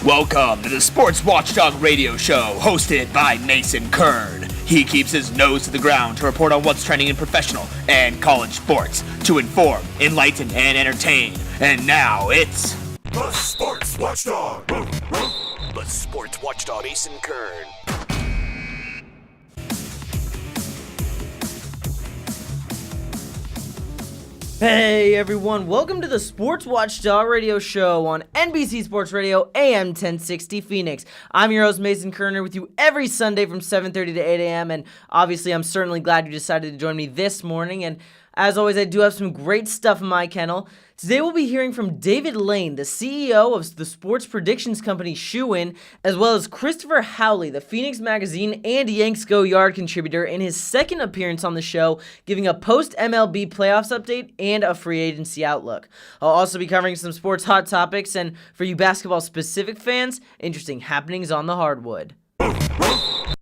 Welcome to the Sports Watchdog Radio Show, hosted by Mason Kern. He keeps his nose to the ground to report on what's trending in professional and college sports, to inform, enlighten, and entertain. And now it's the Sports Watchdog. The Sports Watchdog, Mason Kern. Hey everyone, welcome to the Sports Watchdog Radio Show on NBC Sports Radio AM 1060 Phoenix. I'm your host Mason Kerner with you every Sunday from 7:30 to 8 a.m. and obviously I'm certainly glad you decided to join me this morning, and as always I do have some great stuff in my kennel. Today we'll be hearing from David Lane, the CEO of the sports predictions company ShooWin, as well as Christopher Howley, the Phoenix Magazine and YanksGoYard contributor, in his second appearance on the show, giving a post-MLB playoffs update and a free agency outlook. I'll also be covering some sports hot topics, and for you basketball-specific fans, interesting happenings on the Hardwood.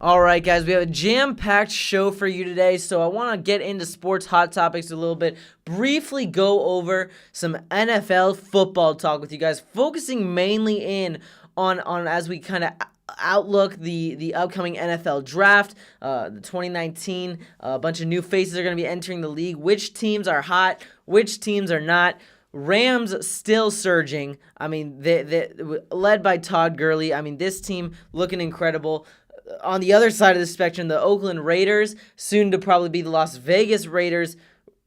Alright guys, we have a jam-packed show for you today, so I want to get into sports hot topics a little bit, briefly go over some NFL football talk with you guys, focusing mainly in on as we kind of outlook the upcoming NFL draft, the 2019, a bunch of new faces are going to be entering the league, which teams are hot, which teams are not. Rams still surging. I mean, they led by Todd Gurley. I mean, this team looking incredible. On the other side of the spectrum, the Oakland Raiders, soon to probably be the Las Vegas Raiders,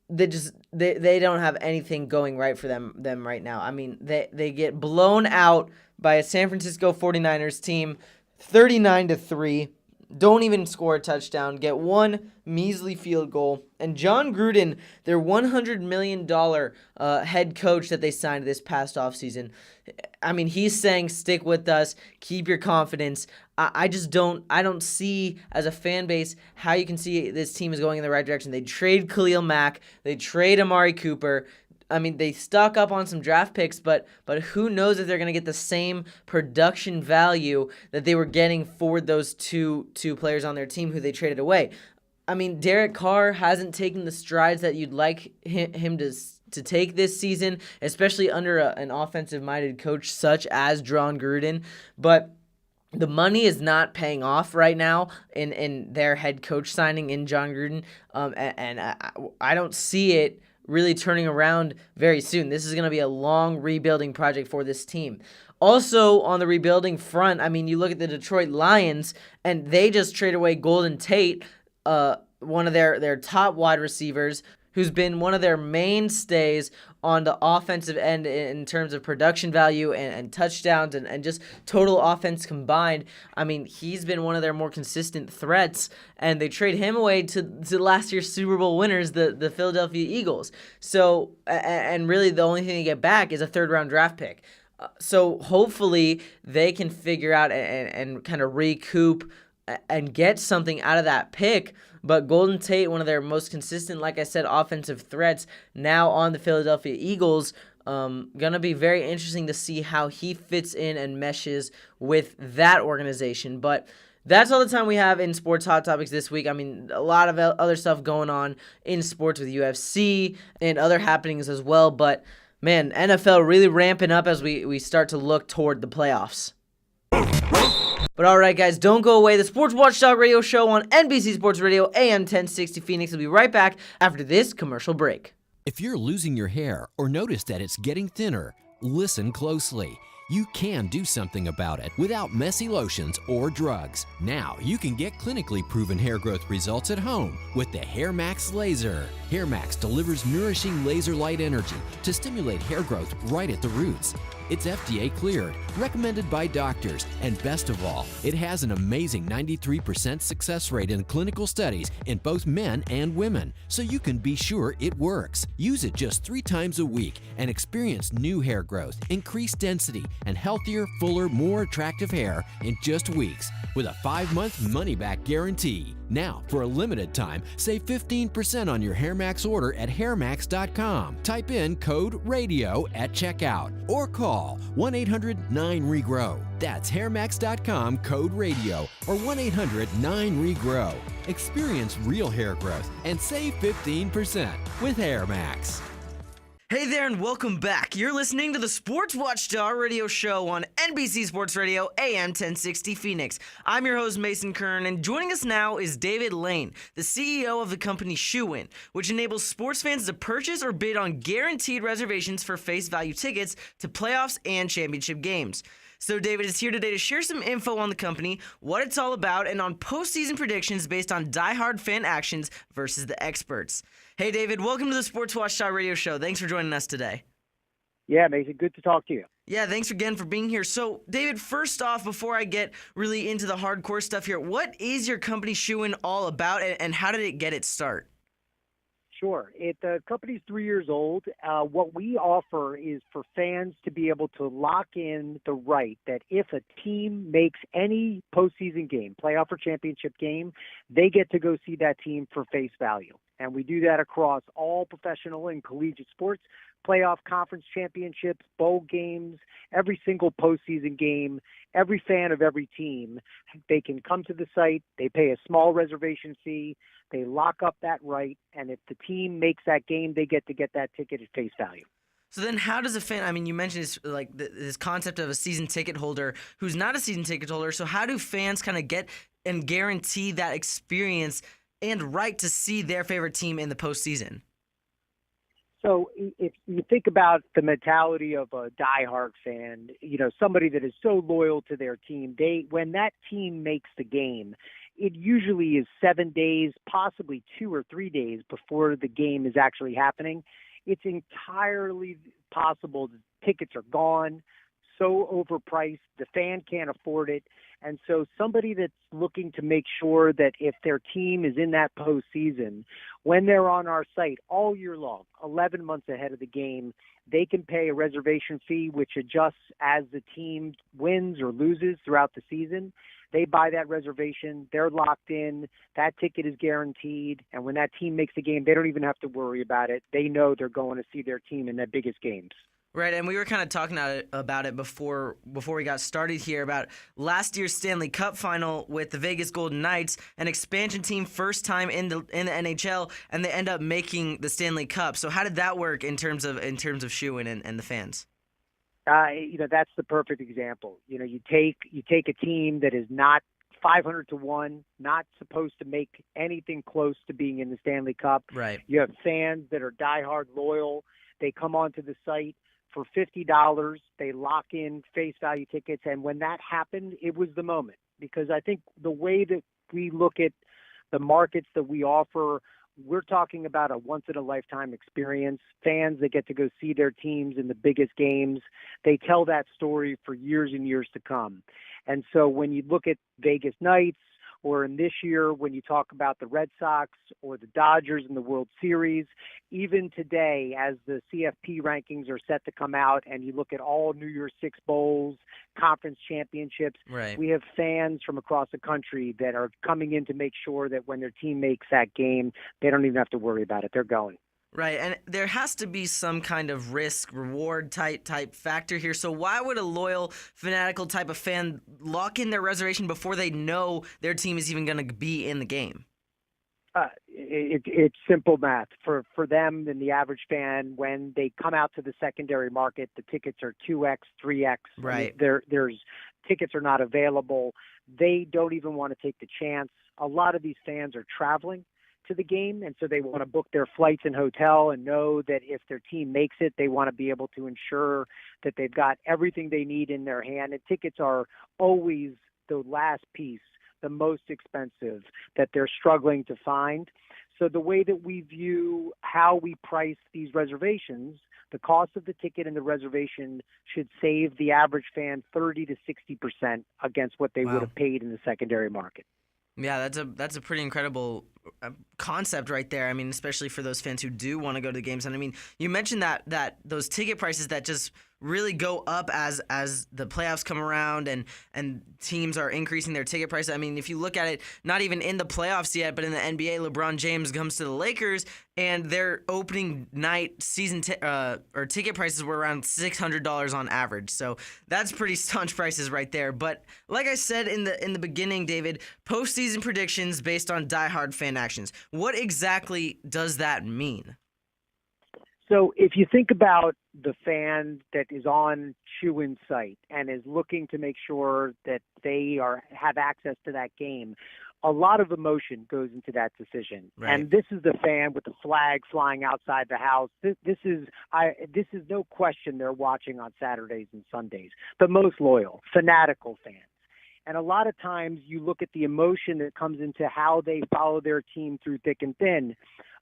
they don't have anything going right for them right now. I mean, they get blown out by a San Francisco 49ers team, 39-3. Don't even score a touchdown, get one measly field goal. And John Gruden, their $100 million head coach that they signed this past offseason, I mean, he's saying, stick with us, keep your confidence. I don't see, as a fan base, how you can see this team is going in the right direction. They trade Khalil Mack, they trade Amari Cooper. I mean, they stock up on some draft picks, but who knows if they're going to get the same production value that they were getting for those two players on their team who they traded away. I mean, Derek Carr hasn't taken the strides that you'd like him to take this season, especially under an offensive-minded coach such as John Gruden. But the money is not paying off right now in their head coach signing in John Gruden, and I don't see it really turning around very soon. This is going to be a long rebuilding project for this team. Also, on the rebuilding front, I mean, you look at the Detroit Lions, and they just traded away Golden Tate, one of their top wide receivers, who's been one of their mainstays on the offensive end in terms of production value and touchdowns and just total offense combined. I mean, he's been one of their more consistent threats, and they trade him away to last year's Super Bowl winners, the Philadelphia Eagles. So, and really the only thing they get back is a third-round draft pick. So hopefully they can figure out and kind of recoup and get something out of that pick. But Golden Tate, one of their most consistent, like I said, offensive threats, now on the Philadelphia Eagles, gonna be very interesting to see how he fits in and meshes with that organization. But that's all the time we have in Sports Hot Topics this week. I mean, a lot of other stuff going on in sports with UFC and other happenings as well. But, man, NFL really ramping up as we start to look toward the playoffs. But alright guys, don't go away. The Sports Watchdog Radio Show on NBC Sports Radio AM 1060 Phoenix will be right back after this commercial break. If you're losing your hair or notice that it's getting thinner, listen closely. You can do something about it without messy lotions or drugs. Now you can get clinically proven hair growth results at home with the Hair Max Laser. Hair Max delivers nourishing laser light energy to stimulate hair growth right at the roots. It's FDA cleared, recommended by doctors, and best of all, it has an amazing 93% success rate in clinical studies in both men and women, so you can be sure it works. Use it just 3 times a week and experience new hair growth, increased density, and healthier, fuller, more attractive hair in just weeks with a 5-month money-back guarantee. Now, for a limited time, save 15% on your HairMax order at hairmax.com. Type in code RADIO at checkout or call 1-800-9REGROW. That's hairmax.com, code RADIO, or 1-800-9REGROW. Experience real hair growth and save 15% with HairMax. Hey there and welcome back. You're listening to the Sports Watchdog Radio Show on NBC Sports Radio AM 1060 Phoenix. I'm your host Mason Kern, and joining us now is David Lane, the CEO of the company ShooWin, which enables sports fans to purchase or bid on guaranteed reservations for face value tickets to playoffs and championship games. So David is here today to share some info on the company, what it's all about, and on postseason predictions based on diehard fan actions versus the experts. Hey David, welcome to the Sports Watchdog Radio Show. Thanks for joining us today. Yeah, Mason, good to talk to you. Yeah, thanks again for being here. So David, first off, before I get really into the hardcore stuff here, what is your company ShooWin all about, and how did it get its start? Sure. The company's 3 years old. What we offer is for fans to be able to lock in the right that if a team makes any postseason game, playoff or championship game, they get to go see that team for face value. And we do that across all professional and collegiate sports, playoff, conference championships, bowl games, every single postseason game, every fan of every team. They can come to the site, they pay a small reservation fee, they lock up that right, and if the team makes that game, they get to get that ticket at face value. So then how does a fan, I mean, you mentioned this concept of a season ticket holder who's not a season ticket holder, so how do fans kind of get and guarantee that experience and right to see their favorite team in the postseason? So if you think about the mentality of a diehard fan, somebody that is so loyal to their team, when that team makes the game, it usually is 7 days, possibly 2 or 3 days before the game is actually happening. It's entirely possible that tickets are gone, so overpriced, the fan can't afford it. And so somebody that's looking to make sure that if their team is in that postseason, when they're on our site all year long, 11 months ahead of the game, they can pay a reservation fee which adjusts as the team wins or loses throughout the season. They buy that reservation, they're locked in, that ticket is guaranteed, and when that team makes the game, they don't even have to worry about it. They know they're going to see their team in their biggest games. Right, and we were kind of talking about it before we got started here about last year's Stanley Cup final with the Vegas Golden Knights, an expansion team, first time in the NHL, and they end up making the Stanley Cup. So how did that work in terms of ShooWin and the fans? That's the perfect example. You take a team that is not 500-1, not supposed to make anything close to being in the Stanley Cup. Right. You have fans that are diehard loyal. They come onto the site for $50. They lock in face value tickets. And when that happened, it was the moment, because I think the way that we look at the markets that we offer, we're talking about a once-in-a-lifetime experience. Fans that get to go see their teams in the biggest games, they tell that story for years and years to come. And so when you look at Vegas Knights, or in this year when you talk about the Red Sox or the Dodgers in the World Series, even today as the CFP rankings are set to come out and you look at all New Year's Six Bowls, conference championships, right, we have fans from across the country that are coming in to make sure that when their team makes that game, they don't even have to worry about it. They're going. Right, and there has to be some kind of risk-reward type factor here. So why would a loyal, fanatical type of fan lock in their reservation before they know their team is even going to be in the game? It's simple math. For them and the average fan, when they come out to the secondary market, the tickets are 2X, 3X. Right. There's tickets are not available. They don't even want to take the chance. A lot of these fans are traveling to the game, and so they want to book their flights and hotel and know that if their team makes it, they want to be able to ensure that they've got everything they need in their hand. And tickets are always the last piece, the most expensive, that they're struggling to find. So the way that we view how we price these reservations, the cost of the ticket and the reservation should save the average fan 30 to 60% against what they would have paid in the secondary market. Yeah, that's a pretty incredible concept right there. I mean, especially for those fans who do want to go to the games. And I mean, you mentioned that those ticket prices that just really go up as the playoffs come around and teams are increasing their ticket prices. I mean, if you look at it, not even in the playoffs yet, but in the NBA, LeBron James comes to the Lakers and their opening night season ticket prices were around $600 on average. So that's pretty staunch prices right there. But like I said in the beginning, David, postseason predictions based on diehard fan actions. What exactly does that mean? So if you think about the fan that is on ShooWin's site and is looking to make sure that they have access to that game, a lot of emotion goes into that decision. Right. And this is the fan with the flag flying outside the house. This is no question they're watching on Saturdays and Sundays. The most loyal, fanatical fans. And a lot of times you look at the emotion that comes into how they follow their team through thick and thin.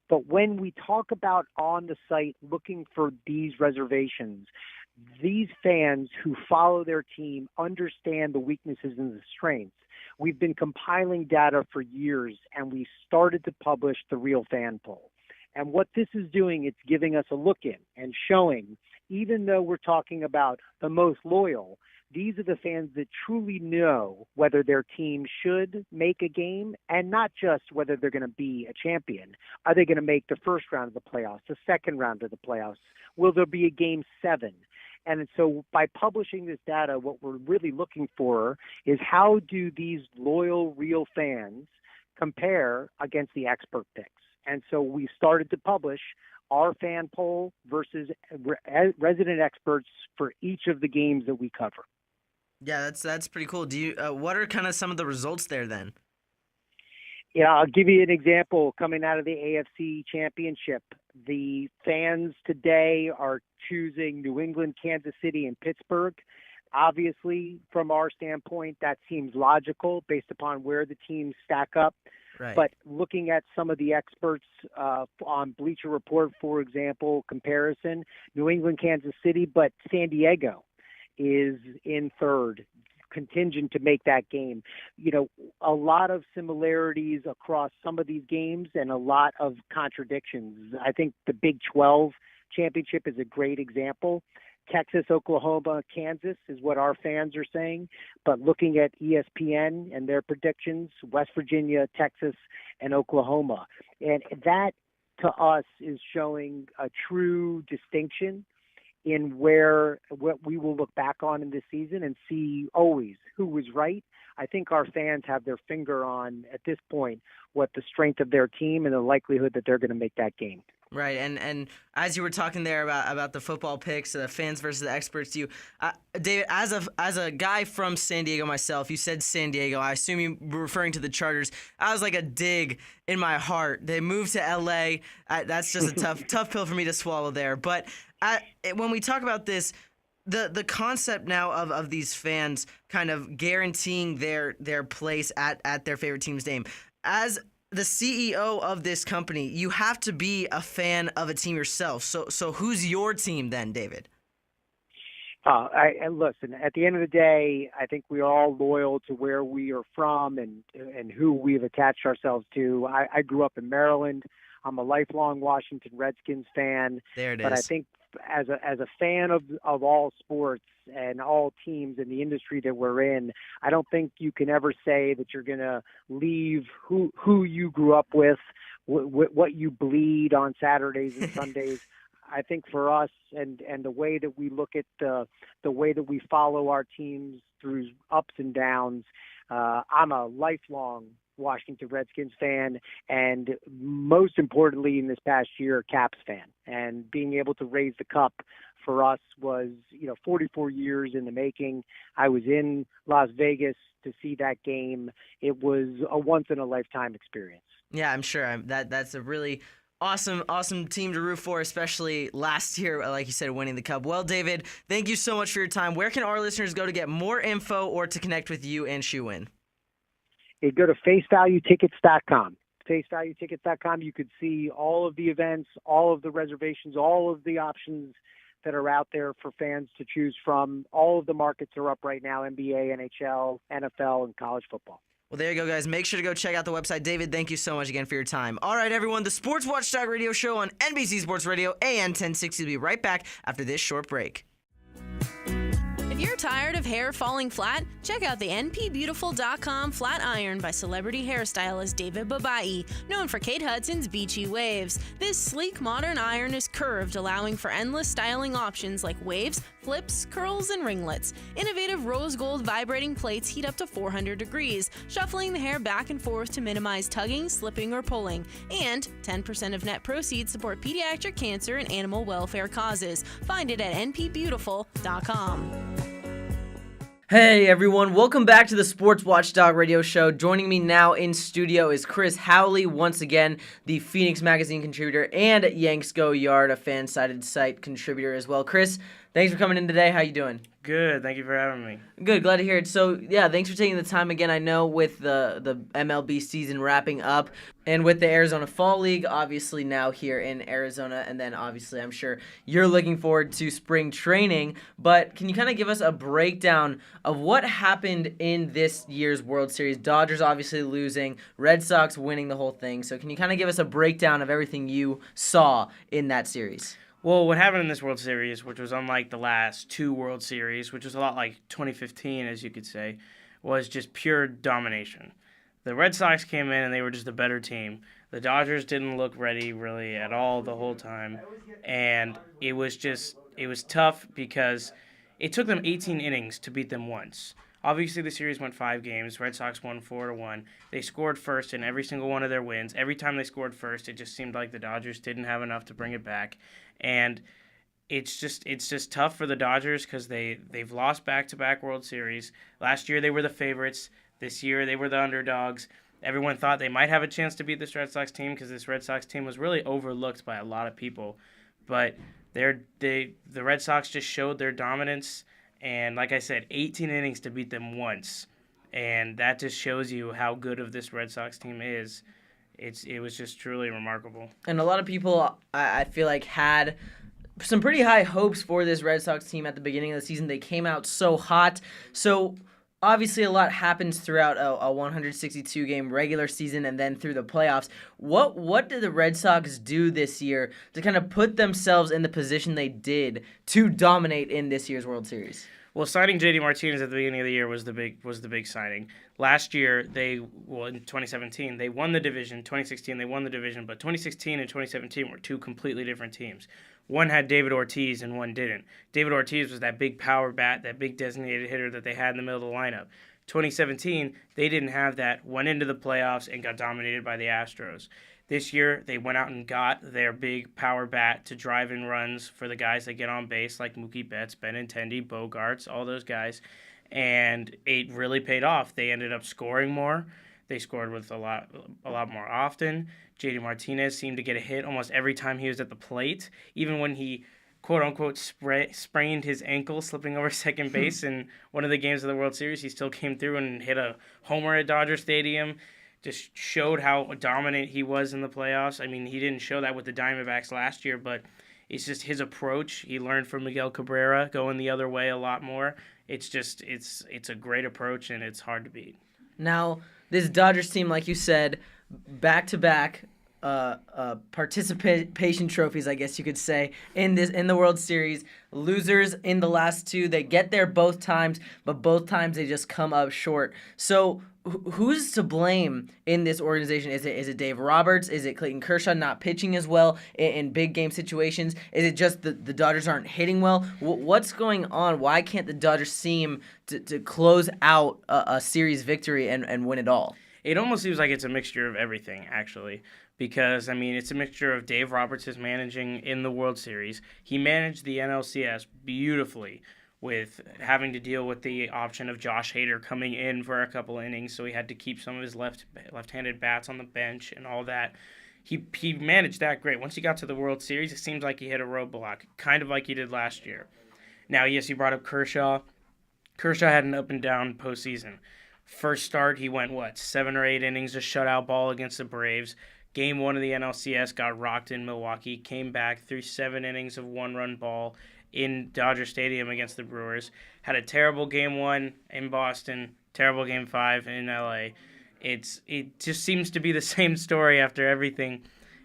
But when we talk about on the site looking for these reservations, these fans who follow their team understand the weaknesses and the strengths. We've been compiling data for years, and we started to publish the Real Fan Poll. And what this is doing, it's giving us a look in and showing, even though we're talking about the most loyal, these are the fans that truly know whether their team should make a game, and not just whether they're going to be a champion. Are they going to make the first round of the playoffs, the second round of the playoffs? Will there be a game 7? And so by publishing this data, what we're really looking for is how do these loyal, real fans compare against the expert picks? And so we started to publish our fan poll versus resident experts for each of the games that we cover. Yeah, that's pretty cool. Do you what are kind of some of the results there then? Yeah, I'll give you an example coming out of the AFC Championship. The fans today are choosing New England, Kansas City, and Pittsburgh. Obviously, from our standpoint, that seems logical based upon where the teams stack up. Right. But looking at some of the experts on Bleacher Report, for example, comparison, New England, Kansas City, but San Diego is in third, contingent to make that game. You know, a lot of similarities across some of these games and a lot of contradictions. I think the Big 12 championship is a great example. Texas, Oklahoma, Kansas is what our fans are saying. But looking at ESPN and their predictions, West Virginia, Texas, and Oklahoma. And that, to us, is showing a true distinction in what we will look back on in this season and see always who was right. I think our fans have their finger on, at this point, what the strength of their team and the likelihood that they're going to make that game. Right, and as you were talking there about the football picks, the fans versus the experts, David, as a guy from San Diego myself, you said San Diego. I assume you were referring to the Chargers. I was like a dig in my heart. They moved to LA. That's just a tough pill for me to swallow there. But when we talk about this, the concept now of these fans kind of guaranteeing their place at their favorite team's game, as the CEO of this company, you have to be a fan of a team yourself. So who's your team then, David? Listen, at the end of the day, I think we're all loyal to where we are from and who we've attached ourselves to. I grew up in Maryland. I'm a lifelong Washington Redskins fan. There it is. But I think as a fan of all sports and all teams in the industry that we're in, I don't think you can ever say that you're going to leave who you grew up with, what you bleed on Saturdays and Sundays. I think for us and the way that we look at the way that we follow our teams through ups and downs, I'm a lifelong Washington Redskins fan, and most importantly in this past year, Caps fan. And being able to raise the cup for us was, 44 years in the making. I was in Las Vegas to see that game. It was a once-in-a-lifetime experience. Yeah, I'm sure. That's a really awesome team to root for, especially last year, like you said, winning the Cup. Well, David, thank you so much for your time. Where can our listeners go to get more info or to connect with you and ShooWin? You go to facevaluetickets.com. Facevaluetickets.com. You could see all of the events, all of the reservations, all of the options that are out there for fans to choose from. All of the markets are up right now: NBA, NHL, NFL, and college football. Well, there you go, guys. Make sure to go check out the website. David, thank you so much again for your time. All right, everyone, the Sports Watchdog Radio Show on NBC Sports Radio, AM 1060. We'll be right back after this short break. If If you're tired of hair falling flat, check out the npbeautiful.com flat iron by celebrity hairstylist David Babai, known for Kate Hudson's beachy waves. This sleek modern iron is curved, allowing for endless styling options like waves, flips, curls, and ringlets. Innovative rose gold vibrating plates heat up to 400 degrees, shuffling the hair back and forth to minimize tugging, slipping, or pulling. And 10% of net proceeds support pediatric cancer and animal welfare causes. Find it at npbeautiful.com. Hey everyone, welcome back to the Sports Watchdog Radio Show. Joining me now in studio is Chris Howley, once again, the Phoenix Magazine contributor, and YanksGoYard, a Fansided site contributor as well. Chris, thanks for coming in today. How you doing? Good. Thank you for having me. Good. Glad to hear it. So, yeah, thanks for taking the time again. I know with the MLB season wrapping up and with the Arizona Fall League, obviously now here in Arizona, and then obviously I'm sure you're looking forward to spring training, but can you kind of give us a breakdown of what happened in this year's World Series? Dodgers obviously losing, Red Sox winning the whole thing. So can you kind of give us a breakdown of everything you saw in that series? Well, what happened in this World Series, which was unlike the last two World Series, which was a lot like 2015, as you could say, was just pure domination. The Red Sox came in and they were just a better team. The Dodgers didn't look ready really at all the whole time. And it was tough because it took them 18 innings to beat them once. Obviously, the series went 5 games. Red Sox won 4-1. They scored first in every single one of their wins. Every time they scored first, it just seemed like the Dodgers didn't have enough to bring it back. And it's just tough for the Dodgers because they've lost back-to-back World Series. Last year, they were the favorites. This year, they were the underdogs. Everyone thought they might have a chance to beat this Red Sox team because this Red Sox team was really overlooked by a lot of people. But the Red Sox just showed their dominance. And like I said, 18 innings to beat them once. And that just shows you how good of this Red Sox team is. It was just truly remarkable. And a lot of people, I feel like, had some pretty high hopes for this Red Sox team at the beginning of the season. They came out so hot. So obviously a lot happens throughout a 162-game regular season and then through the playoffs. What did the Red Sox do this year to kind of put themselves in the position they did to dominate in this year's World Series? Well, signing J.D. Martinez at the beginning of the year was the big signing. Last year, in 2017, they won the division. 2016, they won the division. But 2016 and 2017 were two completely different teams. One had David Ortiz and one didn't. David Ortiz was that big power bat, that big designated hitter that they had in the middle of the lineup. 2017, they didn't have that, went into the playoffs and got dominated by the Astros. This year, they went out and got their big power bat to drive in runs for the guys that get on base, like Mookie Betts, Benintendi, Bogarts, all those guys. And it really paid off. They ended up scoring more. They scored with a lot more often. J.D. Martinez seemed to get a hit almost every time he was at the plate, even when he, quote-unquote, sprained his ankle slipping over second base in one of the games of the World Series. He still came through and hit a homer at Dodger Stadium. Just showed how dominant he was in the playoffs. I mean, he didn't show that with the Diamondbacks last year, but it's just his approach. He learned from Miguel Cabrera, going the other way a lot more. It's a great approach, and it's hard to beat. Now, this Dodgers team, like you said, back-to-back participation trophies, I guess you could say, in the World Series. Losers in the last two. They get there both times, but both times they just come up short. So who's to blame in this organization? Is it Dave Roberts? Is it Clayton Kershaw not pitching as well in big game situations? Is it just the Dodgers aren't hitting well? What's going on? Why can't the Dodgers seem to close out a series victory and win it all? It almost seems like it's a mixture of everything, actually. Because, I mean, it's a mixture of Dave Roberts' managing in the World Series. He managed the NLCS beautifully with having to deal with the option of Josh Hader coming in for a couple innings, so he had to keep some of his left-handed bats on the bench and all that. He managed that great. Once he got to the World Series, it seems like he hit a roadblock, kind of like he did last year. Now, yes, you brought up Kershaw. Kershaw had an up-and-down postseason. First start, he went, 7 or 8 innings, a shutout ball against the Braves. Game 1 of the NLCS got rocked in Milwaukee, came back through 7 innings of 1-run ball in Dodger Stadium against the Brewers. Had a terrible Game 1 in Boston, terrible Game 5 in LA. It just seems to be the same story after everything.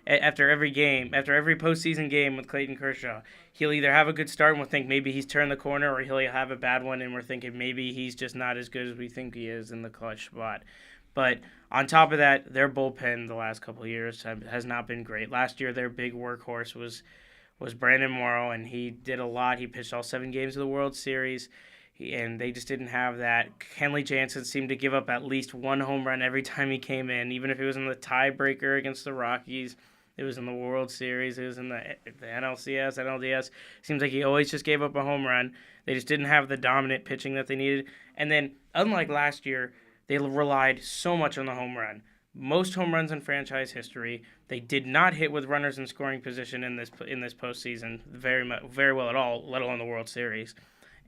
after every game, after every postseason game with Clayton Kershaw, he'll either have a good start and we'll think maybe he's turned the corner, or he'll have a bad one and we're thinking maybe he's just not as good as we think he is in the clutch spot. But on top of that, their bullpen the last couple of years has not been great. Last year, their big workhorse was Brandon Morrow, and he did a lot. He pitched all 7 games of the World Series, and they just didn't have that. Kenley Jansen seemed to give up at least 1 home run every time he came in, even if it was in the tiebreaker against the Rockies. It was in the World Series. It was in the NLCS, NLDS. Seems like he always just gave up a home run. They just didn't have the dominant pitching that they needed. And then, unlike last year, they relied so much on the home run. Most home runs in franchise history. They did not hit with runners in scoring position in this postseason very well at all, let alone the World Series.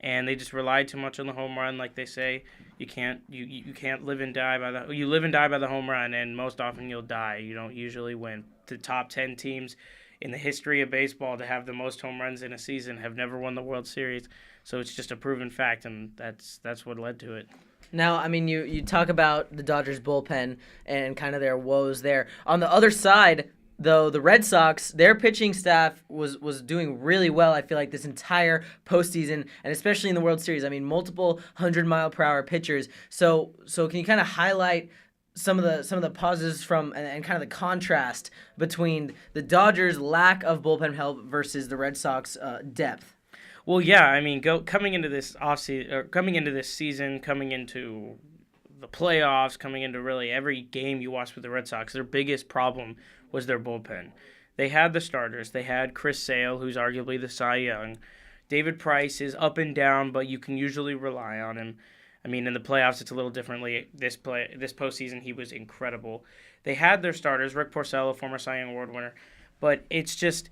And they just relied too much on the home run, like they say. You can't live and die by the home run, and most often you'll die. You don't usually win. The top 10 teams in the history of baseball to have the most home runs in a season have never won the World Series. So it's just a proven fact, and that's what led to it. Now, I mean, you talk about the Dodgers bullpen and kind of their woes there. On the other side, though, the Red Sox, their pitching staff was doing really well, I feel like, this entire postseason, and especially in the World Series. I mean, multiple 100-mile-per-hour pitchers. So can you kind of highlight some of the positives from and kind of the contrast between the Dodgers' lack of bullpen help versus the Red Sox depth? Well, yeah, I mean, coming into this season, coming into the playoffs, coming into really every game you watch with the Red Sox, their biggest problem was their bullpen. They had the starters. They had Chris Sale, who's arguably the Cy Young. David Price is up and down, but you can usually rely on him. I mean, in the playoffs, it's a little differently. This postseason, he was incredible. They had their starters, Rick Porcello, former Cy Young Award winner, but it's just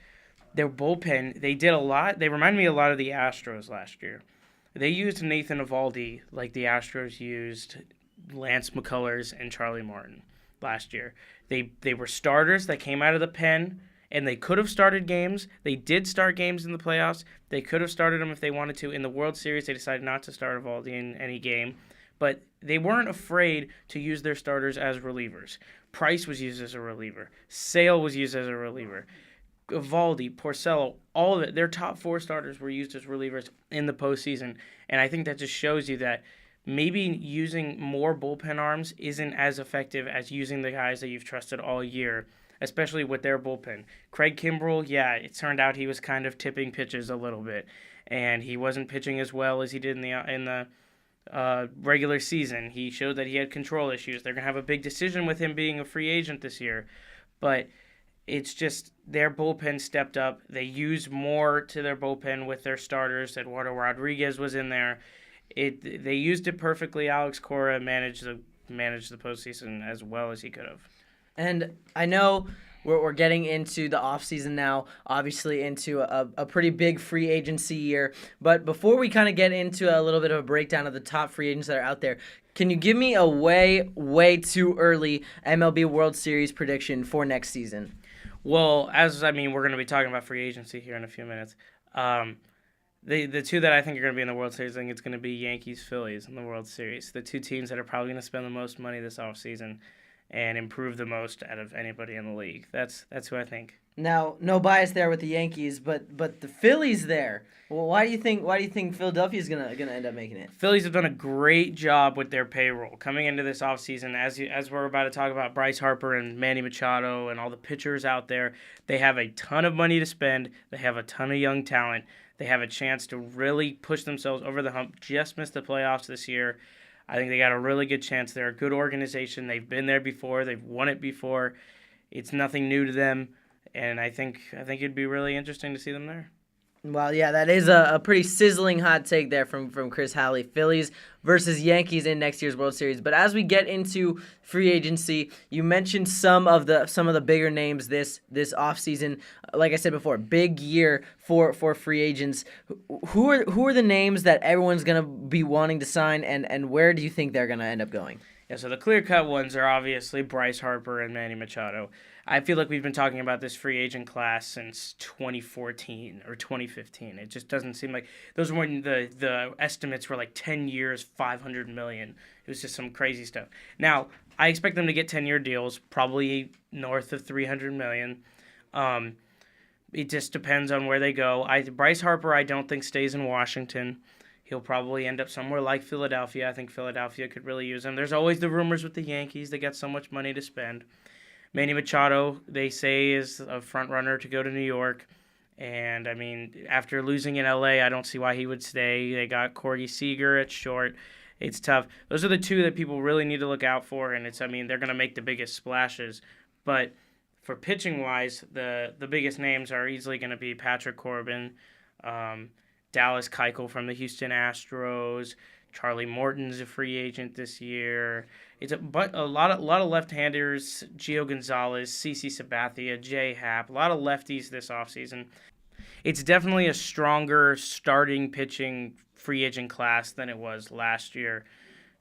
their bullpen. They did a lot. They remind me a lot of the Astros last year. They used Nathan Eovaldi like the Astros used Lance McCullers and Charlie Martin last year. They were starters that came out of the pen, and they could have started games. They did start games in the playoffs. They could have started them if they wanted to. In the World Series, they decided not to start Eovaldi in any game. But they weren't afraid to use their starters as relievers. Price was used as a reliever. Sale was used as a reliever. Eovaldi, Porcello, all of it, their top 4 starters were used as relievers in the postseason. And I think that just shows you that maybe using more bullpen arms isn't as effective as using the guys that you've trusted all year, especially with their bullpen. Craig Kimbrell, yeah, it turned out he was kind of tipping pitches a little bit, and he wasn't pitching as well as he did in the regular season. He showed that he had control issues. They're going to have a big decision with him being a free agent this year, but it's just their bullpen stepped up. They used more to their bullpen with their starters. Eduardo Rodriguez was in there. They used it perfectly. Alex Cora managed the postseason as well as he could have. And I know we're getting into the offseason now, obviously into a pretty big free agency year. But before we kind of get into a little bit of a breakdown of the top free agents that are out there, can you give me a way too early MLB World Series prediction for next season? Well, we're going to be talking about free agency here in a few minutes. The two that I think are going to be in the World Series, I think it's going to be Yankees-Phillies in the World Series. The two teams that are probably going to spend the most money this offseason and improve the most out of anybody in the league. That's who I think. Now, no bias there with the Yankees, but the Phillies there. Well, why do you think Philadelphia's gonna end up making it? Phillies have done a great job with their payroll coming into this offseason. As we're about to talk about Bryce Harper and Manny Machado and all the pitchers out there, they have a ton of money to spend. They have a ton of young talent. They have a chance to really push themselves over the hump. Just missed the playoffs this year. I think they got a really good chance. They're a good organization. They've been there before. They've won it before. It's nothing new to them, and I think it'd be really interesting to see them there. Well, yeah, that is a pretty sizzling hot take there from Chris Howley. Phillies versus Yankees in next year's World Series. But as we get into free agency, you mentioned some of the bigger names this offseason. Like I said before, big year for free agents. Who are the names that everyone's going to be wanting to sign, and where do you think they're going to end up going? Yeah, so the clear-cut ones are obviously Bryce Harper and Manny Machado. I feel like we've been talking about this free agent class since 2014 or 2015. It just doesn't seem like those were when the estimates were like 10 years, $500 million. It was just some crazy stuff. Now, I expect them to get 10-year deals, probably north of $300 million. It just depends on where they go. Bryce Harper, I don't think stays in Washington. He'll probably end up somewhere like Philadelphia. I think Philadelphia could really use him. There's always the rumors with the Yankees. They got so much money to spend. Manny Machado, they say, is a front runner to go to New York. And, I mean, after losing in L.A., I don't see why he would stay. They got Corey Seager at short. It's tough. Those are the two that people really need to look out for, and they're going to make the biggest splashes. But for pitching-wise, the biggest names are easily going to be Patrick Corbin, Dallas Keuchel from the Houston Astros. Charlie Morton's a free agent this year. But a lot of left-handers, Gio Gonzalez, CC Sabathia, Jay Happ, a lot of lefties this offseason. It's definitely a stronger starting pitching free agent class than it was last year.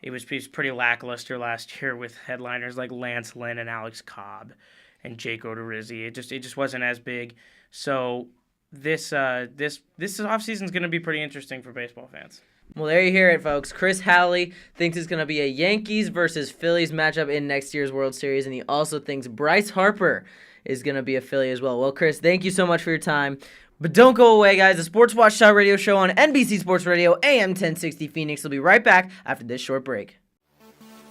It was pretty lackluster last year with headliners like Lance Lynn and Alex Cobb and Jake Odorizzi. It just wasn't as big. So this offseason is going to be pretty interesting for baseball fans. Well, there you hear it, folks. Chris Howley thinks it's going to be a Yankees versus Phillies matchup in next year's World Series, and he also thinks Bryce Harper is going to be a Philly as well. Well, Chris, thank you so much for your time. But don't go away, guys. The Sports Watchdog Radio Show on NBC Sports Radio, AM 1060 Phoenix. Will be right back after this short break.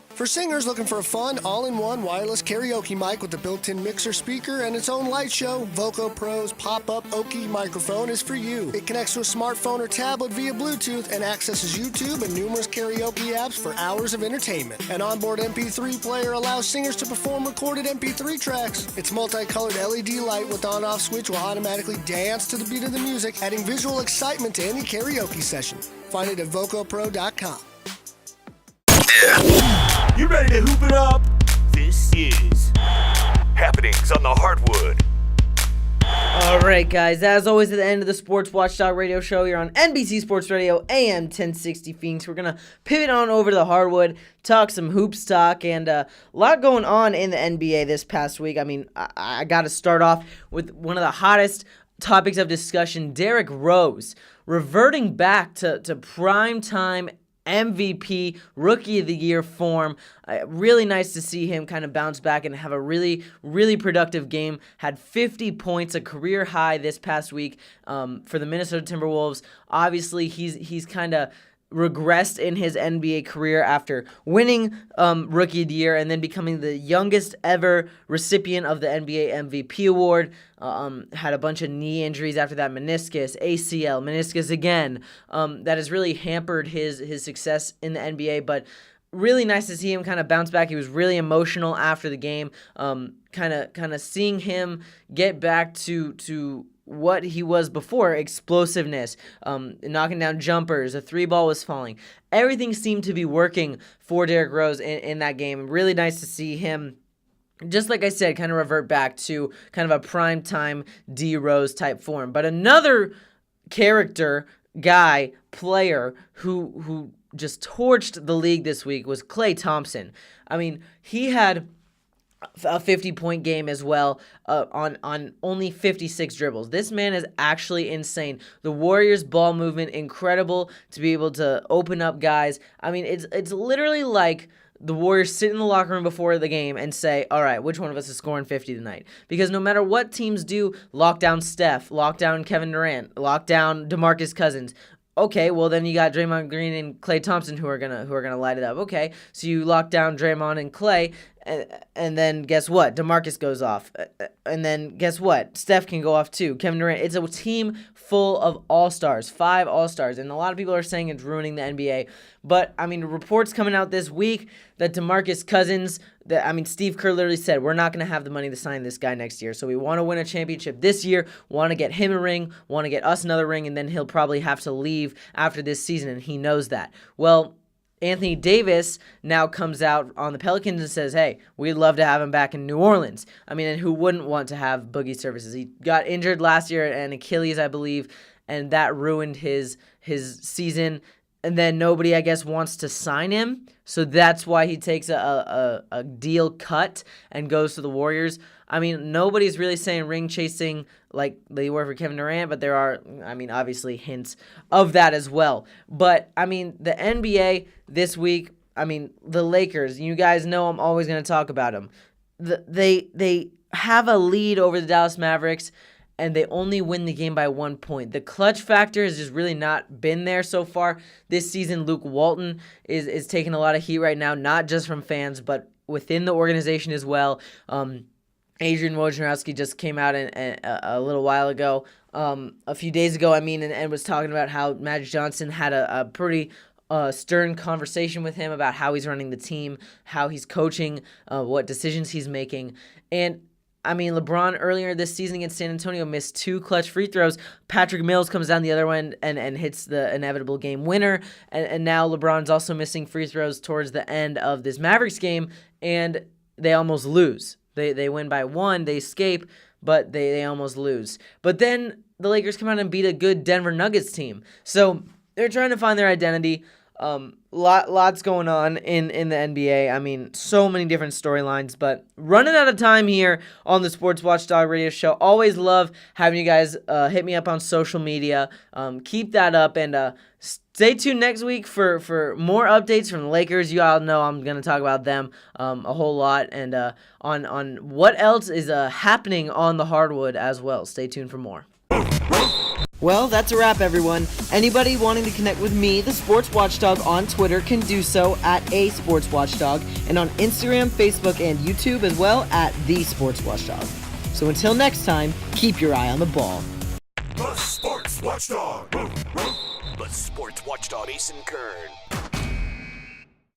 For singers looking for a fun, all-in-one wireless karaoke mic with a built-in mixer speaker and its own light show, Voco Pro's pop-up Oki microphone is for you. It connects to a smartphone or tablet via Bluetooth and accesses YouTube and numerous karaoke apps for hours of entertainment. An onboard MP3 player allows singers to perform recorded MP3 tracks. Its multicolored LED light with on-off switch will automatically dance to the beat of the music, adding visual excitement to any karaoke session. Find it at VocoPro.com. You ready to hoop it up? This is Happenings on the Hardwood. All right, guys. As always, at the end of the Sports Watchdog Radio Show, you're on NBC Sports Radio, AM 1060 Phoenix. We're going to pivot on over to the Hardwood, talk some hoops talk, and a lot going on in the NBA this past week. I mean, I got to start off with one of the hottest topics of discussion, Derrick Rose, reverting back to primetime MVP, Rookie of the Year form. Really nice to see him kind of bounce back and have a really, really productive game. Had 50 points, a career high this past week for the Minnesota Timberwolves. Obviously, he's kind of regressed in his NBA career after winning Rookie of the Year and then becoming the youngest ever recipient of the NBA MVP award. Had a bunch of knee injuries after that, meniscus, ACL, meniscus again. That has really hampered his success in the NBA, but really nice to see him kind of bounce back. He was really emotional after the game. Kind of seeing him get back to what he was before, explosiveness, knocking down jumpers, a three ball was falling. Everything seemed to be working for Derrick Rose in that game. Really nice to see him, just like I said, kind of revert back to kind of a primetime D Rose type form. But another character, guy, player who just torched the league this week was Klay Thompson. I mean, he had a 50-point game as well on only 56 dribbles. This man is actually insane. The Warriors' ball movement, incredible to be able to open up guys. I mean, it's literally like the Warriors sit in the locker room before the game and say, all right, which one of us is scoring 50 tonight? Because no matter what teams do, lock down Steph, lock down Kevin Durant, lock down DeMarcus Cousins. Okay, well then you got Draymond Green and Klay Thompson who are gonna light it up. Okay, so you lock down Draymond and Klay, and then guess what? DeMarcus goes off, and then guess what? Steph can go off too. Kevin Durant. It's a team full of all-stars, 5 all-stars, and a lot of people are saying it's ruining the NBA. But I mean, reports coming out this week that DeMarcus Cousins, Steve Kerr literally said, we're not going to have the money to sign this guy next year. So we want to win a championship this year, want to get him a ring, want to get us another ring, and then he'll probably have to leave after this season, and he knows that. Well, Anthony Davis now comes out on the Pelicans and says, hey, we'd love to have him back in New Orleans. I mean, and who wouldn't want to have Boogie's services? He got injured last year, and Achilles, I believe, and that ruined his season. And then nobody, I guess, wants to sign him. So that's why he takes a deal cut and goes to the Warriors. I mean, nobody's really saying ring chasing like they were for Kevin Durant, but there are, obviously hints of that as well. But, the NBA this week, the Lakers, you guys know I'm always going to talk about them. They have a lead over the Dallas Mavericks, and they only win the game by 1 point. The clutch factor has just really not been there so far this season. Luke Walton is taking a lot of heat right now, not just from fans, but within the organization as well. Adrian Wojnarowski just came out a little while ago, a few days ago, and was talking about how Magic Johnson had a pretty stern conversation with him about how he's running the team, how he's coaching, what decisions he's making. And LeBron earlier this season against San Antonio missed 2 clutch free throws. Patrick Mills comes down the other end and hits the inevitable game winner. And now LeBron's also missing free throws towards the end of this Mavericks game, and they almost lose. They win by 1, they escape, but they almost lose. But then the Lakers come out and beat a good Denver Nuggets team. So they're trying to find their identity. Lots going on in the NBA. So many different storylines, but running out of time here on the Sports Watchdog Radio Show. Always love having you guys hit me up on social media. Keep that up, and stay tuned next week for more updates from the Lakers. You all know I'm going to talk about them a whole lot, and on what else is happening on the Hardwood as well. Stay tuned for more. Well, that's a wrap, everyone. Anybody wanting to connect with me, the Sports Watchdog, on Twitter can do so at @SportsWatchdog, and on Instagram, Facebook, and YouTube as well at The Sports Watchdog. So until next time, keep your eye on the ball. The Sports Watchdog. The Sports Watchdog, Ace and Kern.